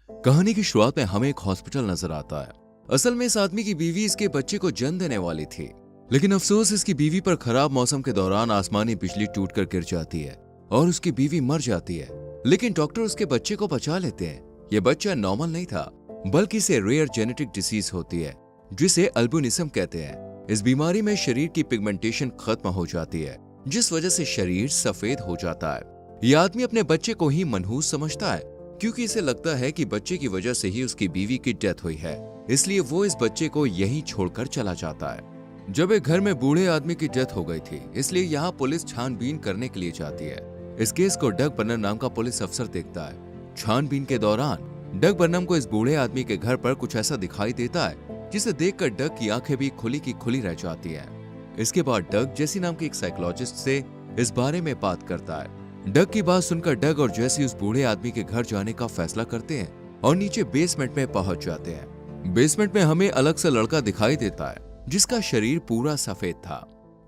कहानी की शुरुआत में हमें एक हॉस्पिटल नजर आता है। असल में इस आदमी की बीवी इसके बच्चे को जन्म देने वाली थी, लेकिन अफसोस इसकी बीवी पर खराब मौसम के दौरान आसमानी बिजली टूटकर गिर जाती है और उसकी बीवी मर जाती है। लेकिन डॉक्टर उसके बच्चे को बचा लेते हैं। ये बच्चा नॉर्मल नहीं था, बल्कि इसे रेयर जेनेटिक डिसीज होती है जिसे अल्बिनिज्म कहते हैं। इस बीमारी में शरीर की पिगमेंटेशन खत्म हो जाती है, जिस वजह से शरीर सफेद हो जाता है। यह आदमी अपने बच्चे को ही मनहूस समझता है, क्योंकि इसे लगता है कि बच्चे की वजह से ही उसकी बीवी की डेथ हुई है, इसलिए वो इस बच्चे को यहीं छोड़कर चला जाता है। जब एक घर में बूढ़े आदमी की डेथ हो गई थी, इसलिए यहाँ पुलिस छानबीन करने के लिए जाती है। इस केस को डग बर्नम नाम का पुलिस अफसर देखता है। छानबीन के दौरान डग बर्नम को इस बूढ़े आदमी के घर पर कुछ ऐसा दिखाई देता है जिसे देखकर डग की आंखें भी खुली की खुली रह जाती हैं। इसके बाद डग जेसी नाम की एक साइकोलॉजिस्ट से इस बारे में बात करता है। डग की बात सुनकर डग और जेसी उस बूढ़े आदमी के घर जाने का फैसला करते हैं और नीचे बेसमेंट में पहुंच जाते हैं। बेसमेंट में हमें अलग से लड़का दिखाई देता है जिसका शरीर पूरा सफेद था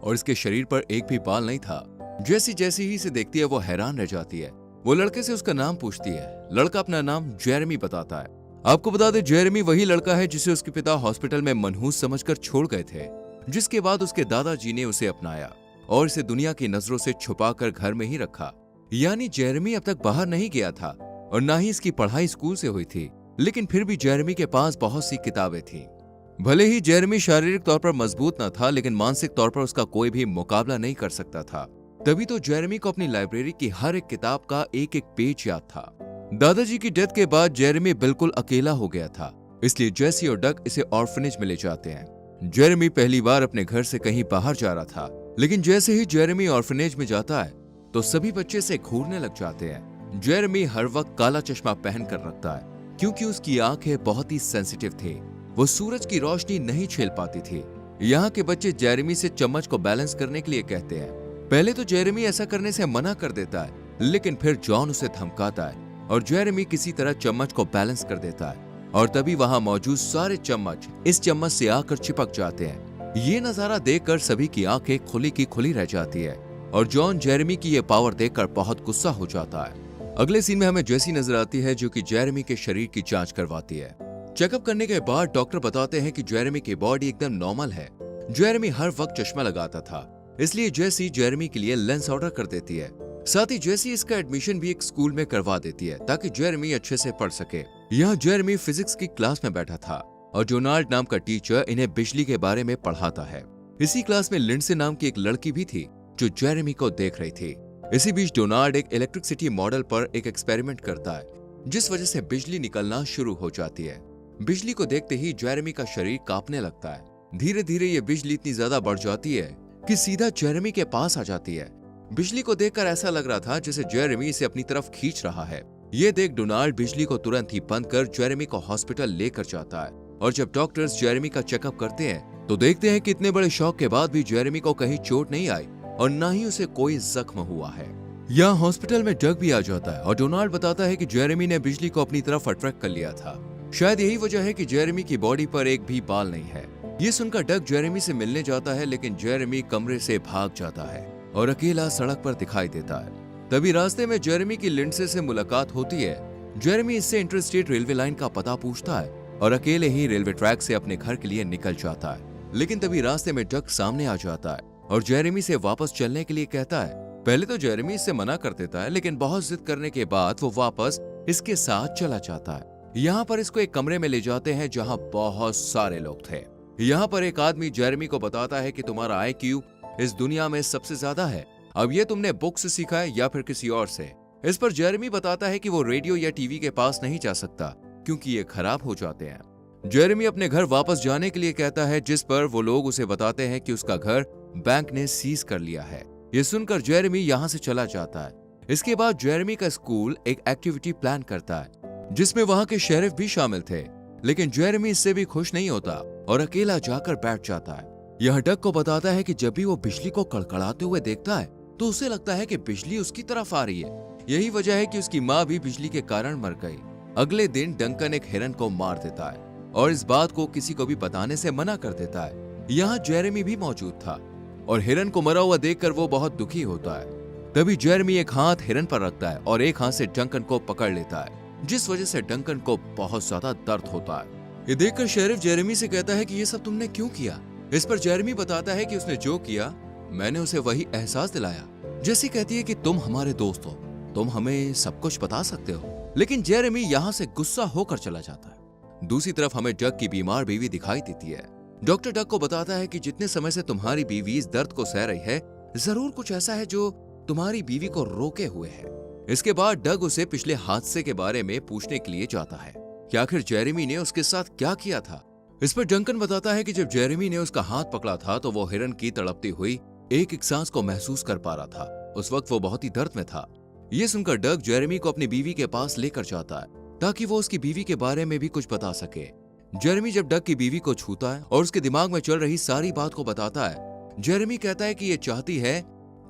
और इसके शरीर पर एक भी बाल नहीं था। जैसी ही इसे देखती है वो हैरान रह जाती है। वो लड़के से उसका नाम पूछती है। लड़का अपना नाम जेरेमी बताता है। आपको बता दें, जेरेमी वही लड़का है जिसे उसके पिता हॉस्पिटल में मनहूस समझकर छोड़ गए थे, जिसके बाद उसके दादाजी ने उसे अपनाया और इसे दुनिया की नजरों से छुपाकर घर में ही रखा। यानी जेरेमी अब तक बाहर नहीं गया था और ना ही इसकी पढ़ाई स्कूल से हुई थी, लेकिन फिर भी जेरेमी के पास बहुत सी किताबें थी। भले ही जेरेमी शारीरिक तौर पर मजबूत न था, लेकिन मानसिक तौर पर उसका कोई भी मुकाबला नहीं कर सकता था। तभी तो जेरेमी को अपनी लाइब्रेरी की हर एक किताब का एक एक पेज याद था। दादाजी की डेथ के बाद जेरेमी बिल्कुल अकेला हो गया था, इसलिए जेसी और डग इसे ऑर्फनेज में ले जाते हैं। जेरेमी पहली बार अपने घर से कहीं बाहर जा रहा था, लेकिन जैसे ही जेरेमी ऑर्फनेज में जाता है तो सभी बच्चे से घूरने लग जाते हैं। जेरेमी हर वक्त काला चश्मा पहन कर रखता है, क्योंकि उसकी आंखें बहुत ही सेंसिटिव थी। वो सूरज की रोशनी नहीं झेल पाती थी। यहाँ के बच्चे जेरेमी से चम्मच को बैलेंस करने के लिए कहते हैं। पहले तो जेरेमी ऐसा करने से मना कर देता है, लेकिन फिर जॉन उसे धमकाता है और जेरेमी किसी तरह चम्मच को बैलेंस कर देता है और तभी वहां मौजूद सारे चम्मच इस चम्मच से आकर चिपक जाते हैं। ये नजारा देखकर सभी की आंखें खुली की खुली रह जाती है और जॉन जेरेमी की ये पावर देखकर बहुत गुस्सा हो जाता है। अगले सीन में हमें जेसी नजर आती है, जो कि जेरेमी के शरीर की जांच करवाती है। चेकअप करने के बाद डॉक्टर बताते हैं कि जेरेमी की बॉडी एकदम नॉर्मल है। जेरेमी हर वक्त चश्मा लगाता था, इसलिए जेसी जेरेमी के लिए लेंस ऑर्डर कर देती है। साथ ही जेसी इसका एडमिशन भी एक स्कूल में करवा देती है ताकि जेरेमी अच्छे से पढ़ सके। यहाँ जेरेमी फिजिक्स की क्लास में बैठा था और डोनाल्ड नाम का टीचर इन्हें बिजली के बारे में पढ़ाता है। इसी क्लास में लिंडसे नाम की एक लड़की भी थी जो जेरेमी को देख रही थी। इसी बीच डोनाल्ड एक इलेक्ट्रिसिटी मॉडल पर एक एक्सपेरिमेंट करता है, जिस वजह से बिजली निकलना शुरू हो जाती है। बिजली को देखते ही जेरेमी का शरीर कांपने लगता है। धीरे धीरे ये बिजली इतनी ज्यादा बढ़ जाती है कि सीधा जेरेमी के पास आ जाती है। बिजली को देखकर ऐसा लग रहा था जैसे जेरेमी इसे अपनी तरफ खींच रहा है। ये देख डोनाल्ड बिजली को तुरंत ही बंद कर जेरेमी को हॉस्पिटल लेकर जाता है और जब डॉक्टर्स जेरेमी का चेकअप करते हैं तो देखते हैं कि इतने बड़े शॉक के बाद भी जेरेमी को कहीं चोट नहीं आई और ना ही उसे कोई जख्म हुआ है। यहाँ हॉस्पिटल में डग भी आ जाता है और डोनाल्ड बताता है कि जेरेमी ने बिजली को अपनी तरफ अट्रैक्ट कर लिया था। शायद यही वजह है कि जेरेमी की बॉडी पर एक भी बाल नहीं है। ये सुनकर डग जेरेमी से मिलने जाता है, लेकिन जेरेमी कमरे से भाग जाता है और अकेला सड़क पर दिखाई देता है। तभी रास्ते में जेरेमी की लिंडसे से मुलाकात होती है। जेरेमी इससे इंटरस्टेट रेलवे लाइन का पता पूछता है और अकेले ही रेलवे ट्रैक से अपने घर के लिए निकल जाता है। लेकिन तभी रास्ते में डग सामने आ जाता है और जेरेमी से वापस चलने के लिए कहता है। पहले तो जेरेमी इससे मना कर देता है, लेकिन बहुत जिद करने के बाद वो वापस इसके साथ चला जाता है। यहाँ पर इसको एक कमरे में ले जाते हैं जहाँ बहुत सारे लोग थे। यहाँ पर एक आदमी जेरेमी को बताता है कि तुम्हारा IQ इस दुनिया में सबसे ज्यादा है। अब ये तुमने बुक से सीखा है या फिर किसी और से? इस पर जेरेमी बताता है कि वो रेडियो या टीवी के पास नहीं जा सकता क्योंकि ये खराब हो जाते हैं। जेरेमी अपने घर वापस जाने के लिए कहता है, जिस पर वो लोग उसे बताते हैं कि उसका घर बैंक ने सीज कर लिया है। ये सुनकर जेरेमी यहाँ से चला जाता है। इसके बाद जेरेमी का स्कूल एक एक्टिविटी प्लान करता है जिसमें वहाँ के शेरिफ भी शामिल थे, लेकिन जेरेमी इससे भी खुश नहीं होता और अकेला जाकर बैठ जाता है। यह डग को बताता है कि जब भी वो बिजली को कड़कड़ाते हुए देखता है तो उसे लगता है कि बिजली उसकी तरफ आ रही है। यही वजह है कि उसकी माँ भी बिजली के कारण मर गई। अगले दिन डंकन एक हिरन को मार देता है और इस बात को किसी को भी बताने से मना कर देता है। यहाँ जेरेमी भी मौजूद था और हिरन को मरा हुआ देखकर वो बहुत दुखी होता है। तभी जेरेमी एक हाथ हिरन पर रखता है और एक हाथ से डंकन को पकड़ लेता है। जिस वजह से डंकन को बहुत ज्यादा दर्द होता है। ये देखकर शेरिफ जेरेमी से कहता है कि ये सब तुमने क्यों किया। इस पर जेरेमी बताता है कि उसने जो किया मैंने उसे वही एहसास दिलाया। जेसी कहती है कि तुम हमारे दोस्त हो, तुम हमें सब कुछ बता सकते हो, लेकिन जेरेमी यहाँ से गुस्सा होकर चला जाता है। दूसरी तरफ हमें डग की बीमार बीवी दिखाई देती है। डॉक्टर डग को बताता है कि जितने समय से तुम्हारी बीवी इस दर्द को सह रही है, जरूर कुछ ऐसा है जो तुम्हारी बीवी को रोके हुए है। इसके बाद डग उसे पिछले हादसे के बारे में पूछने के लिए जाता है कि आखिर जेरेमी ने उसके साथ क्या किया था। इस पर डंकन बताता है कि जब जेरेमी ने उसका हाथ पकड़ा था तो वो हिरन की तड़पती हुई एक एक सांस को महसूस कर पा रहा था। उस वक्त वो बहुत ही दर्द में था। ये सुनकर डग जेरेमी को अपनी बीवी के पास लेकर जाता है ताकि वो उसकी बीवी के बारे में भी कुछ बता सके। जेरेमी जब डग की बीवी को छूता है और उसके दिमाग में चल रही सारी बात को बताता है, जेरेमी कहता है कि ये चाहती है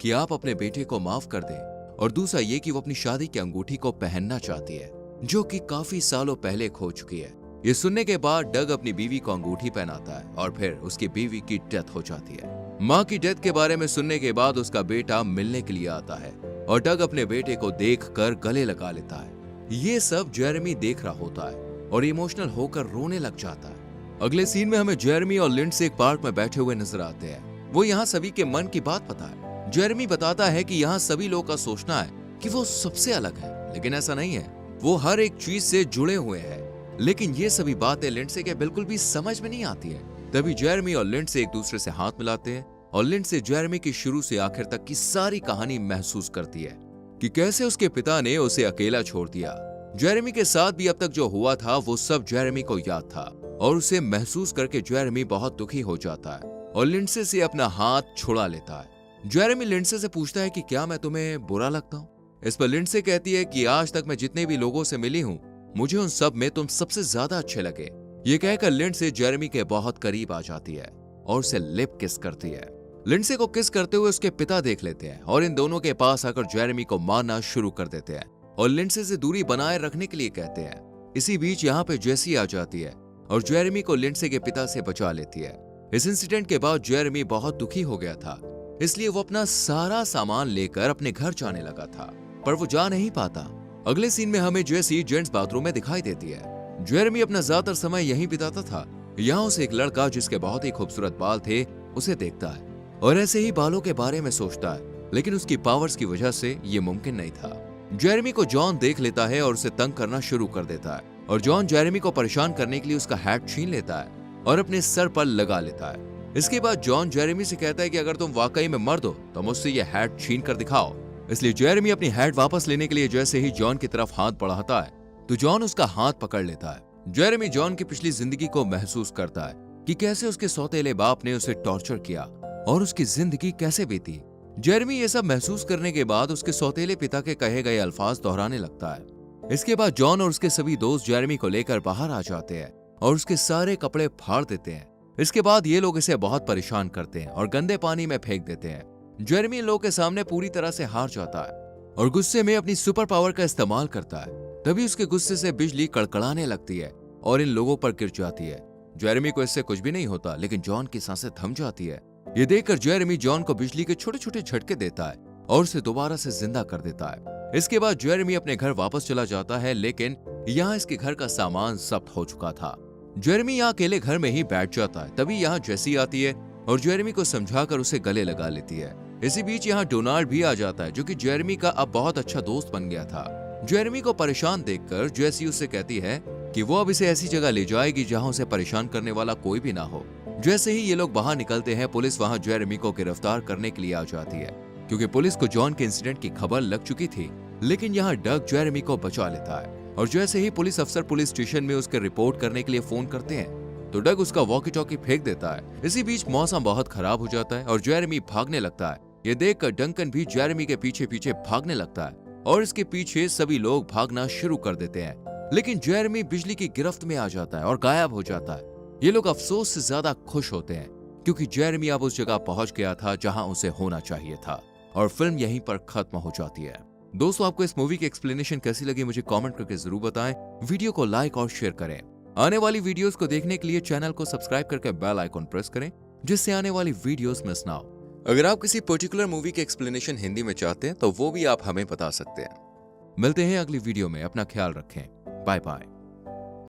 कि आप अपने बेटे को माफ कर दें, और दूसरा ये कि वो अपनी शादी की अंगूठी को पहनना चाहती है जो कि काफी सालों पहले खो चुकी है। ये सुनने के बाद डग अपनी बीवी को अंगूठी पहनाता है और फिर उसकी बीवी की डेथ हो जाती है। माँ की डेथ के बारे में सुनने के बाद उसका बेटा मिलने के लिए आता है और डग अपने बेटे को देखकर गले लगा लेता है। ये सब जेरेमी देख रहा होता है और इमोशनल होकर रोने लग जाता है। अगले सीन में हमें जेरेमी और लिंडसे एक पार्क में बैठे हुए नजर आते हैं। वो यहाँ सभी के मन की बात पता है। जेरेमी बताता है कि यहाँ सभी लोगों का सोचना है कि वो सबसे अलग है, लेकिन ऐसा नहीं है। वो हर एक चीज से जुड़े हुए हैं, लेकिन ये सभी बातें लिंडसे के बिल्कुल भी समझ में नहीं आती है। तभी जेरेमी और लिंडसे एक दूसरे से हाथ मिलाते हैं और लिंडसे जेरेमी की शुरू से आखिर तक की सारी कहानी महसूस करती है कि कैसे उसके पिता ने उसे अकेला छोड़ दिया। जेरेमी के साथ भी अब तक जो हुआ था वो सब जेरेमी को याद था और उसे महसूस करके जेरेमी बहुत दुखी हो जाता है और लिंडसे से अपना हाथ छुड़ा लेता है। जेरेमी लिंडसे से पूछता है कि क्या मैं तुम्हें बुरा लगता हूँ। इस पर लिंडसे कहती है कि आज तक मैं जितने भी लोगों से मिली हूँ, मुझे उन सब में तुम सबसे ज्यादा अच्छे लगे। ये कहकर लिंडसे जेरेमी के बहुत करीब आ जाती है और उसे लिप किस करती है। लिंडसे को किस करते हुए उसके पिता देख लेते हैं और इन दोनों के पास आकर जेरेमी को मारना शुरू कर देते हैं और लिंडसे से दूरी बनाए रखने के लिए कहते हैं। इसी बीच यहाँ पे जेसी आ जाती है और जेरेमी को लिंडसे के पिता से बचा लेती है। इस इंसिडेंट के बाद जेरेमी बहुत दुखी हो गया था, इसलिए वो अपना सारा सामान लेकर अपने घर जाने लगा था, पर वो जा नहीं पाता। अगले सीन में हमें जेसी जेंट्स बाथरूम में दिखाई देती है। जेरेमी अपना ज्यादातर समय यहीं बिताता था। यहाँ उसे एक लड़का जिसके बहुत ही खूबसूरत बाल थे उसे देखता है और ऐसे ही बालों के बारे में सोचता है, लेकिन उसकी पावर्स की वजह से ये मुमकिन नहीं था। जेरेमी को जॉन देख लेता है और उसे तंग करना शुरू कर देता है और जॉन जेरेमी को परेशान करने के लिए उसका हैट छीन लेता है और अपने सर पर लगा लेता है। इसके बाद जॉन जेरेमी से कहता है कि अगर तुम वाकई में मर्द हो तो मुझसे ये हैट छीन कर दिखाओ। इसलिए जेरेमी अपनी हैट वापस लेने के लिए जैसे ही जॉन की तरफ हाथ बढ़ाता है तो जॉन उसका हाथ पकड़ लेता है। जेरेमी जॉन की पिछली जिंदगी को महसूस करता है कि कैसे उसके सौतेले बाप ने उसे टॉर्चर किया और उसकी जिंदगी कैसे बीती। जेरेमी ये सब महसूस करने के बाद उसके सौतेले पिता के कहे गए अल्फाज दोहराने लगता है। इसके बाद जॉन और उसके सभी दोस्त जेरेमी को लेकर बाहर आ जाते हैं और उसके सारे कपड़े फाड़ देते हैं। इसके बाद ये लोग इसे बहुत परेशान करते हैं और गंदे पानी में फेंक देते हैं। जेरेमी इन लोगों के सामने पूरी तरह से हार जाता है और गुस्से में अपनी सुपर पावर का इस्तेमाल करता है। तभी उसके गुस्से से बिजली कड़कड़ाने लगती है और इन लोगों पर गिर जाती है। जेरेमी को इससे कुछ भी नहीं होता, लेकिन जॉन की सांसें थम जाती है। ये देखकर जेरेमी जॉन को बिजली के छोटे छोटे झटके देता है और उसे दोबारा से जिंदा कर देता है। इसके बाद जेरेमी अपने घर वापस चला जाता है, लेकिन यहाँ इसके घर का सामान जब्त हो चुका था। जेरेमी यहाँ अकेले घर में ही बैठ जाता है। तभी यहाँ जेसी आती है और जेरेमी को समझाकर उसे गले लगा लेती है। इसी बीच यहाँ डोनाल्ड भी आ जाता है जो कि जेरेमी का अब बहुत अच्छा दोस्त बन गया था। जेरेमी को परेशान देखकर जेसी उससे कहती है कि वो अब इसे ऐसी जगह ले जाएगी जहाँ उसे परेशान करने वाला कोई भी ना हो। जैसे ही ये लोग बाहर निकलते हैं, पुलिस वहाँ जेरेमी को गिरफ्तार करने के लिए आ जाती है क्योंकि पुलिस को जॉन के इंसिडेंट की खबर लग चुकी थी। लेकिन यहाँ डग जेरेमी को बचा लेता है और जैसे ही पुलिस अफसर पुलिस स्टेशन में उसके रिपोर्ट करने के लिए फोन करते हैं तो डग उसका वॉकी टॉकी फेंक देता है। इसी बीच मौसम बहुत खराब हो जाता है और जेरेमी भागने लगता है। ये देखकर डंकन भी जेरेमी के पीछे पीछे भागने लगता है और इसके पीछे सभी लोग भागना शुरू कर देते हैं। लेकिन जेरेमी बिजली की गिरफ्त में आ जाता है और गायब हो जाता है। ये लोग अफसोस से ज्यादा खुश होते हैं क्योंकि जेरेमी अब उस जगह पहुंच गया था जहां उसे होना चाहिए था और फिल्म यहीं पर खत्म हो जाती है। दोस्तों, आपको इस मूवी की एक्सप्लेनेशन कैसी लगी मुझे कमेंट करके जरूर बताएं। वीडियो को लाइक और शेयर करें। आने वाली वीडियोस को देखने के लिए चैनल को सब्सक्राइब करके बेल आइकॉन प्रेस करें जिससे आने वाली वीडियोस मिस ना हो। अगर आप किसी पर्टिकुलर मूवी की एक्सप्लेनेशन हिंदी में चाहते हैं तो वो भी आप हमें बता सकते हैं। मिलते हैं अगली वीडियो में। अपना ख्याल रखें। Bye bye.